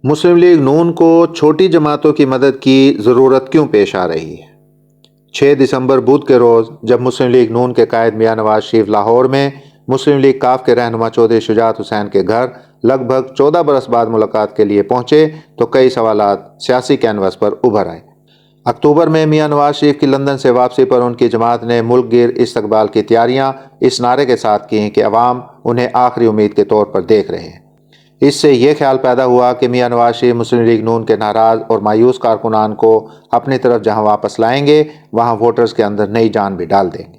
مسلم league نون کو چھوٹی جماعتوں کی مدد کی ضرورت کیوں پیش آ رہی ہے؟ 6 دسمبر بدھ کے روز جب مسلم لیگ نون کے قائد میاں نواز شریف لاہور میں مسلم لیگ کاف کے رہنما چودھری شجاعت حسین کے گھر لگ بھگ 14 برس بعد ملاقات کے لیے پہنچے تو کئی سوالات سیاسی کینوس پر ابھر آئے۔ اکتوبر میں میاں نواز شریف کی لندن سے واپسی پر ان کی جماعت نے ملک گیر استقبال کی تیاریاں اس نعرے کے ساتھ کی کہ عوام انہیں آخری امید کے طور پر دیکھ رہے ہیں۔ اس سے یہ خیال پیدا ہوا کہ میاں نواز شریف مسلم لیگ نون کے ناراض اور مایوس کارکنان کو اپنی طرف جہاں واپس لائیں گے وہاں ووٹرز کے اندر نئی جان بھی ڈال دیں گے۔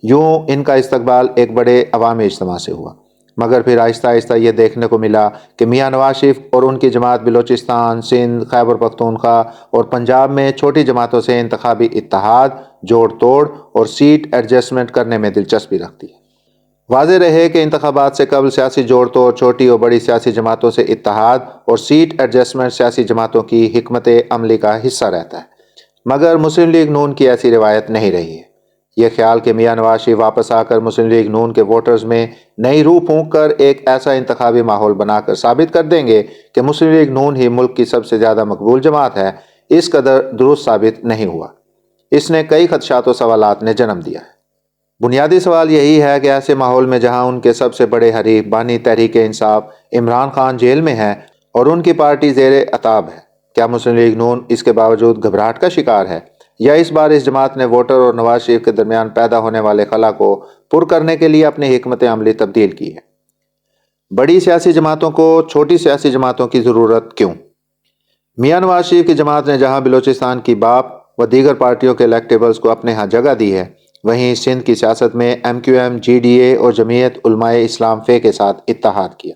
یوں ان کا استقبال ایک بڑے عوامی اجتماع سے ہوا، مگر پھر آہستہ آہستہ یہ دیکھنے کو ملا کہ میاں نواز شریف اور ان کی جماعت بلوچستان، سندھ، خیبر پختونخوا اور پنجاب میں چھوٹی جماعتوں سے انتخابی اتحاد، جوڑ توڑ اور سیٹ ایڈجسٹمنٹ کرنے میں دلچسپی رکھتی ہے۔ واضح رہے کہ انتخابات سے قبل سیاسی جوڑ توڑ چھوٹی اور بڑی سیاسی جماعتوں سے اتحاد اور سیٹ ایڈجسٹمنٹ سیاسی جماعتوں کی حکمت عملی کا حصہ رہتا ہے، مگر مسلم لیگ نون کی ایسی روایت نہیں رہی ہے۔ یہ خیال کہ میاں نواز شریف واپس آ کر مسلم لیگ نون کے ووٹرز میں نئی روح پھونک کر ایک ایسا انتخابی ماحول بنا کر ثابت کر دیں گے کہ مسلم لیگ نون ہی ملک کی سب سے زیادہ مقبول جماعت ہے، اس قدر درست ثابت نہیں ہوا۔ اس نے کئی خدشات و سوالات نے جنم دیا ہے۔ بنیادی سوال یہی ہے کہ ایسے ماحول میں جہاں ان کے سب سے بڑے حریف بانی تحریک انصاف عمران خان جیل میں ہے اور ان کی پارٹی زیر عتاب ہے، کیا مسلم لیگ نون اس کے باوجود گھبراہٹ کا شکار ہے، یا اس بار اس جماعت نے ووٹر اور نواز شریف کے درمیان پیدا ہونے والے خلا کو پر کرنے کے لیے اپنی حکمت عملی تبدیل کی ہے؟ بڑی سیاسی جماعتوں کو چھوٹی سیاسی جماعتوں کی ضرورت کیوں؟ میاں نواز شریف کی جماعت نے جہاں بلوچستان کی باپ و دیگر پارٹیوں کے الیکٹیبلز کو اپنے ہاں جگہ دی ہے، وہیں سندھ کی سیاست میں M Q M, G D A اور جمعیت علماء اسلام فے کے ساتھ اتحاد کیا۔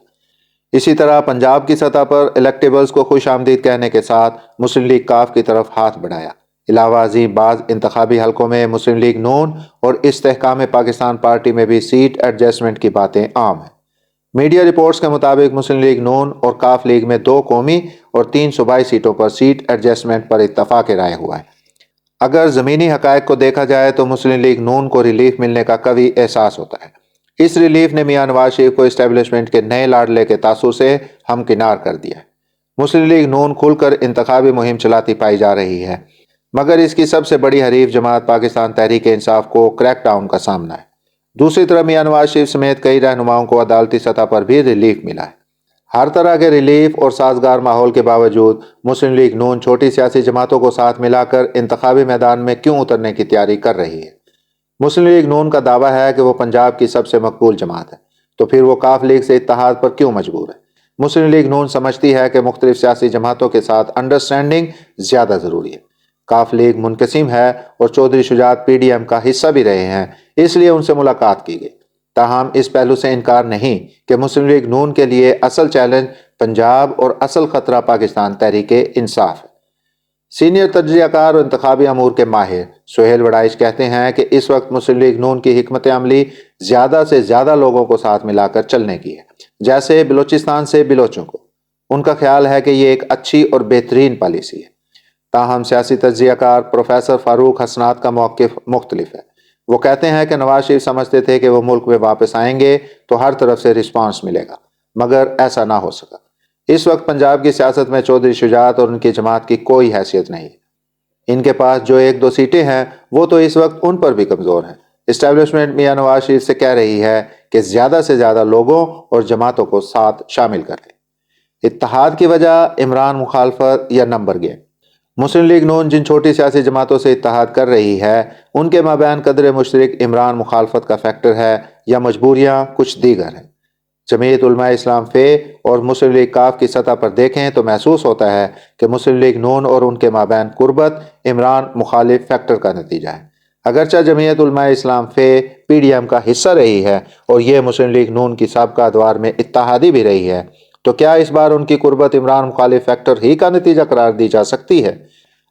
اسی طرح پنجاب کی سطح پر الیکٹیبلز کو خوش آمدید کہنے کے ساتھ مسلم لیگ کاف کی طرف ہاتھ بڑھایا۔ علاوہ ازیں بعض انتخابی حلقوں میں مسلم لیگ نون اور استحکام پاکستان پارٹی میں بھی سیٹ ایڈجسٹمنٹ کی باتیں عام ہیں۔ میڈیا رپورٹس کے مطابق مسلم لیگ نون اور کاف لیگ میں 2 قومی اور 3 صوبائی سیٹوں پر سیٹ ایڈجسٹمنٹ پر اتفاق رائے ہوا ہے۔ اگر زمینی حقائق کو دیکھا جائے تو مسلم لیگ نون کو ریلیف ملنے کا قوی احساس ہوتا ہے۔ اس ریلیف نے میاں نواز شریف کو اسٹیبلشمنٹ کے نئے لاڈلے کے تاثر سے ہمکنار کر دیا ہے۔ مسلم لیگ نون کھل کر انتخابی مہم چلاتی پائی جا رہی ہے، مگر اس کی سب سے بڑی حریف جماعت پاکستان تحریک انصاف کو کریک ڈاؤن کا سامنا ہے۔ دوسری طرف میاں نواز شریف سمیت کئی رہنماؤں کو عدالتی سطح پر بھی ریلیف ملا ہے۔ ہر طرح کے ریلیف اور سازگار ماحول کے باوجود مسلم لیگ نون چھوٹی سیاسی جماعتوں کو ساتھ ملا کر انتخابی میدان میں کیوں اترنے کی تیاری کر رہی ہے؟ مسلم لیگ نون کا دعویٰ ہے کہ وہ پنجاب کی سب سے مقبول جماعت ہے، تو پھر وہ کاف لیگ سے اتحاد پر کیوں مجبور ہے؟ مسلم لیگ نون سمجھتی ہے کہ مختلف سیاسی جماعتوں کے ساتھ انڈرسٹینڈنگ زیادہ ضروری ہے۔ کاف لیگ منقسم ہے اور چودھری شجاعت پی ڈی ایم کا حصہ بھی رہے ہیں، اس لیے ان سے ملاقات کی گئی۔ تاہم اس پہلو سے انکار نہیں کہ مسلم لیگ نون کے لیے اصل چیلنج پنجاب اور اصل خطرہ پاکستان تحریک انصاف ہے۔ سینئر تجزیہ کار اور انتخابی امور کے ماہر سہیل وڑائچ کہتے ہیں کہ اس وقت مسلم لیگ نون کی حکمت عملی زیادہ سے زیادہ لوگوں کو ساتھ ملا کر چلنے کی ہے، جیسے بلوچستان سے بلوچوں کو۔ ان کا خیال ہے کہ یہ ایک اچھی اور بہترین پالیسی ہے۔ تاہم سیاسی تجزیہ کار پروفیسر فاروق حسنات کا موقف مختلف ہے۔ وہ کہتے ہیں کہ نواز شریف سمجھتے تھے کہ وہ ملک میں واپس آئیں گے تو ہر طرف سے رسپانس ملے گا، مگر ایسا نہ ہو سکا۔ اس وقت پنجاب کی سیاست میں چودھری شجاعت اور ان کی جماعت کی کوئی حیثیت نہیں ہے۔ ان کے پاس جو 1-2 سیٹیں ہیں وہ تو اس وقت ان پر بھی کمزور ہیں۔ اسٹیبلشمنٹ میاں نواز شریف سے کہہ رہی ہے کہ زیادہ سے زیادہ لوگوں اور جماعتوں کو ساتھ شامل کر لیں۔ اتحاد کی وجہ عمران مخالفت یا نمبر گیم؟ مسلم لیگ نون جن چھوٹی سیاسی جماعتوں سے اتحاد کر رہی ہے ان کے مابین قدر مشترک عمران مخالفت کا فیکٹر ہے یا مجبوریاں کچھ دیگر ہیں؟ جمعیت علماء اسلام فے اور مسلم لیگ کاف کی سطح پر دیکھیں تو محسوس ہوتا ہے کہ مسلم لیگ نون اور ان کے مابین قربت عمران مخالف فیکٹر کا نتیجہ ہے۔ اگرچہ جمعیت علماء اسلام فے پی ڈی ایم کا حصہ رہی ہے اور یہ مسلم لیگ نون کی سابقہ ادوار میں اتحادی بھی رہی ہے، تو کیا اس بار ان کی قربت عمران مخالف فیکٹر ہی کا نتیجہ قرار دی جا سکتی ہے؟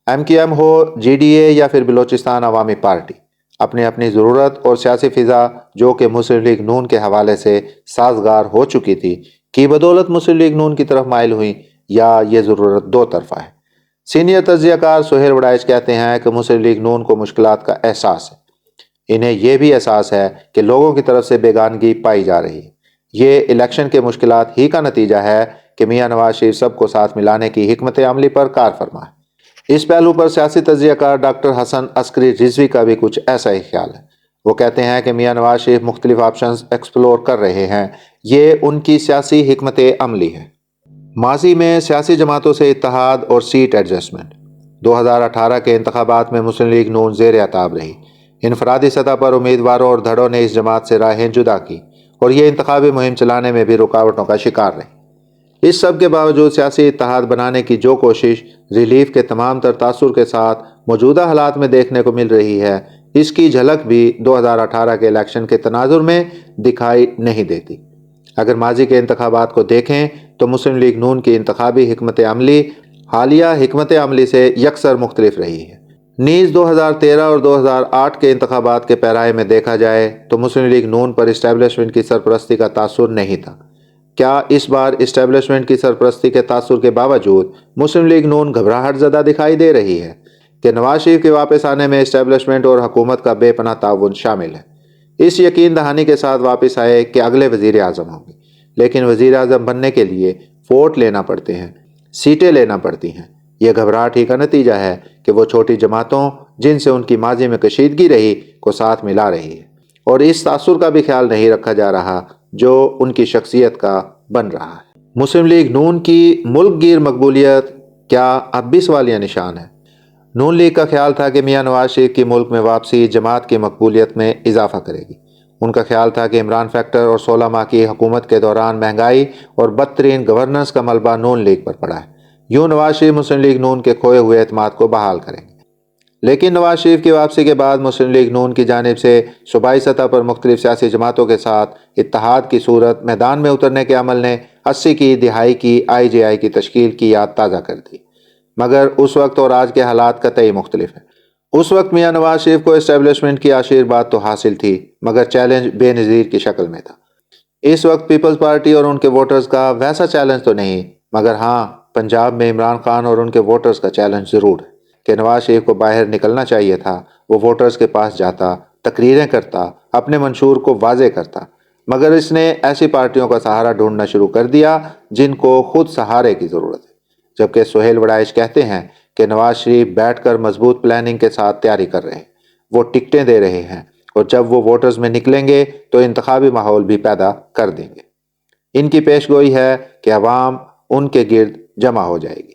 ایم کیو ایم ہو، جی ڈی اے یا پھر بلوچستان عوامی پارٹی، اپنی اپنی ضرورت اور سیاسی فضا جو کہ مسلم لیگ نون کے حوالے سے سازگار ہو چکی تھی کی بدولت مسلم لیگ نون کی طرف مائل ہوئی، یا یہ ضرورت دو طرفہ ہے؟ سینئر تجزیہ کار سہیل وڑائچ کہتے ہیں کہ مسلم لیگ نون کو مشکلات کا احساس ہے۔ انہیں یہ بھی احساس ہے کہ لوگوں کی طرف سے بیگانگی پائی جا رہی ہے۔ یہ الیکشن کے مشکلات ہی کا نتیجہ ہے کہ میاں نواز شریف سب کو ساتھ ملانے کی حکمت عملی پر کار فرما ہے۔ اس پہلو پر سیاسی تجزیہ کار ڈاکٹر حسن عسکری رضوی کا بھی کچھ ایسا ہی خیال ہے۔ وہ کہتے ہیں کہ میاں نواز شریف مختلف آپشنز ایکسپلور کر رہے ہیں، یہ ان کی سیاسی حکمت عملی ہے۔ ماضی میں سیاسی جماعتوں سے اتحاد اور سیٹ ایڈجسٹمنٹ۔ 2018 کے انتخابات میں مسلم لیگ نون زیر عتاب رہی۔ انفرادی سطح پر امیدواروں اور دھڑوں نے اس جماعت سے راہیں جدا کی اور یہ انتخابی مہم چلانے میں بھی رکاوٹوں کا شکار رہی۔ اس سب کے باوجود سیاسی اتحاد بنانے کی جو کوشش ریلیف کے تمام تر تاثر کے ساتھ موجودہ حالات میں دیکھنے کو مل رہی ہے، اس کی جھلک بھی 2018 کے الیکشن کے تناظر میں دکھائی نہیں دیتی۔ اگر ماضی کے انتخابات کو دیکھیں تو مسلم لیگ نون کی انتخابی حکمت عملی حالیہ حکمت عملی سے یکسر مختلف رہی ہے۔ نیز 2013 اور 2008 کے انتخابات کے پیرائے میں دیکھا جائے تو مسلم لیگ نون پر اسٹیبلشمنٹ کی سرپرستی کا تاثر نہیں تھا۔ کیا اس بار اسٹیبلشمنٹ کی سرپرستی کے تاثر کے باوجود مسلم لیگ نون گھبراہٹ زدہ دکھائی دے رہی ہے؟ کہ نواز شریف کے واپس آنے میں اسٹیبلشمنٹ اور حکومت کا بے پناہ تعاون شامل ہے۔ اس یقین دہانی کے ساتھ واپس آئے کہ اگلے وزیر اعظم ہوں گے، لیکن وزیر اعظم بننے کے لیے ووٹ لینا پڑتے ہیں، سیٹیں لینا پڑتی ہیں۔ یہ گھبراہٹ ہی کا نتیجہ ہے کہ وہ چھوٹی جماعتوں جن سے ان کی ماضی میں کشیدگی رہی کو ساتھ ملا رہی ہے، اور اس تاثر کا بھی خیال نہیں رکھا جا رہا جو ان کی شخصیت کا بن رہا ہے۔ مسلم لیگ نون کی ملک گیر مقبولیت کیا اب بھی سوالیہ نشان ہے؟ نون لیگ کا خیال تھا کہ میاں نواز شریف کی ملک میں واپسی جماعت کی مقبولیت میں اضافہ کرے گی۔ ان کا خیال تھا کہ عمران فیکٹر اور 16 ماہ کی حکومت کے دوران مہنگائی اور بدترین گورننس کا ملبہ نون لیگ پر پڑا ہے، یوں نواز شریف مسلم لیگ نون کے کھوئے ہوئے اعتماد کو بحال کریں گے۔ لیکن نواز شریف کی واپسی کے بعد مسلم لیگ نون کی جانب سے صوبائی سطح پر مختلف سیاسی جماعتوں کے ساتھ اتحاد کی صورت میدان میں اترنے کے عمل نے 80 کی دہائی کی IJI کی تشکیل کی یاد تازہ کر دی، مگر اس وقت اور آج کے حالات قطعی مختلف ہیں۔ اس وقت میاں نواز شریف کو اسٹیبلشمنٹ کی آشیرواد تو حاصل تھی، مگر چیلنج بے نظیر کی شکل میں تھا۔ اس وقت پیپلز پارٹی اور ان کے ووٹرز کا ویسا چیلنج تو نہیں، مگر ہاں پنجاب میں عمران خان اور ان کے ووٹرز کا چیلنج ضرور ہے کہ نواز شریف کو باہر نکلنا چاہیے تھا۔ وہ ووٹرز کے پاس جاتا، تقریریں کرتا، اپنے منشور کو واضح کرتا، مگر اس نے ایسی پارٹیوں کا سہارا ڈھونڈنا شروع کر دیا جن کو خود سہارے کی ضرورت ہے۔ جبکہ سہیل وڑائچ کہتے ہیں کہ نواز شریف بیٹھ کر مضبوط پلاننگ کے ساتھ تیاری کر رہے ہیں، وہ ٹکٹیں دے رہے ہیں، اور جب وہ ووٹرز میں نکلیں گے تو انتخابی ماحول بھی پیدا کر دیں گے۔ ان کی پیش گوئی ہے کہ عوام ان کے گرد جمع ہو جائے گی۔